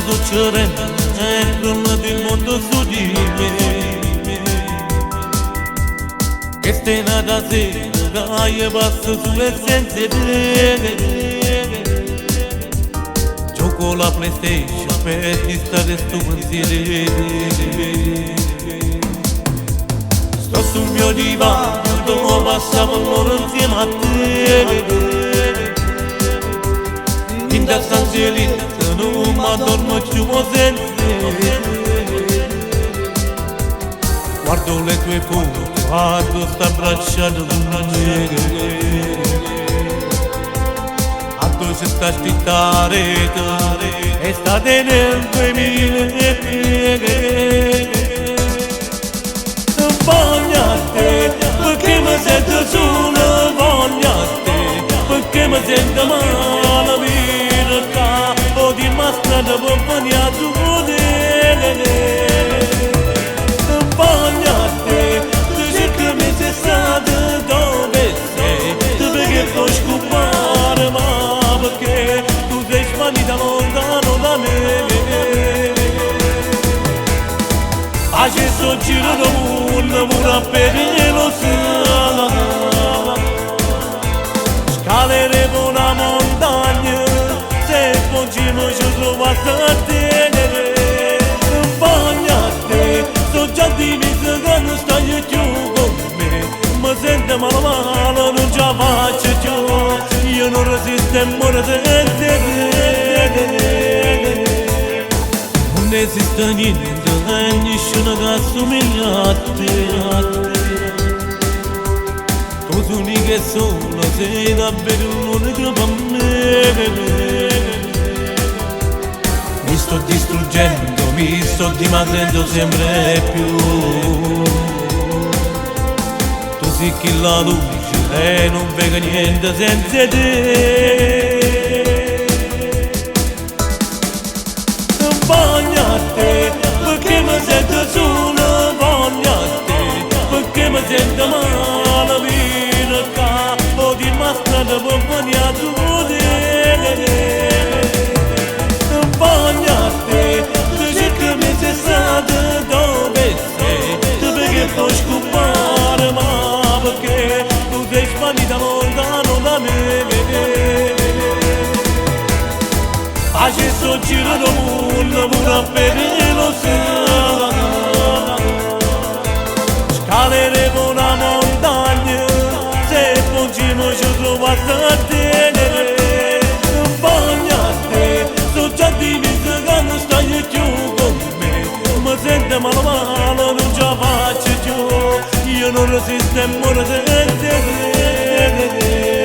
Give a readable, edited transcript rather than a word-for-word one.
succedendo del mondo su di me. Che stai nata sera, io passo sulle senze gioco la PlayStation per distare sto pensiero. Sto sul mio divano, dove passavo l'ora insieme a te. In da stanzellina non mi addormo più senza. Guardo le tue foto, guardo sta bracciata con me. A dove si sta scritta rete, estate nel 2000. Voglio a te, perché mi sento solo, voglio a te, perché mi sento male, vita, o di strada per venire a tu. Voglio a te, tu cerchi me sei stato dove sei, tu perché puoi scopare, ma perché tu sei svanita lontano da me. Adesso giro da mondo pure per lo sala. Scaleremo una montagna, se poggiamo ci trovato a te. Voglio a te, so già diviso che non stai più con me. Mi sento male, non ce la faccio più. Io non resisto e muore senza te. Non esiste niente, nessuno che assomiglia a te. Tu sei unica e sola, sei davvero l'unica per me. Mi sto distruggendo, mi sto dimagrendo sempre più. Tu sei chi la luce e non vedo niente senza te. Voglio a te, perché mi sento solo, voglio a te, perché mi sento male, vita, o di strada per venire a tu. Voglio a te, tu cerchi me sei stato dove sei, tu perché puoi scopare, ma perché tu sei svanita lontano da me. Adesso giro da mondo pure per lo sala. Scaleremo una montagna, se poggiamo ci trovato a te. Voglio a te, so già diviso che non stai più con me. Mi sento male, non ce la faccio più. Io non resisto e muore senza te.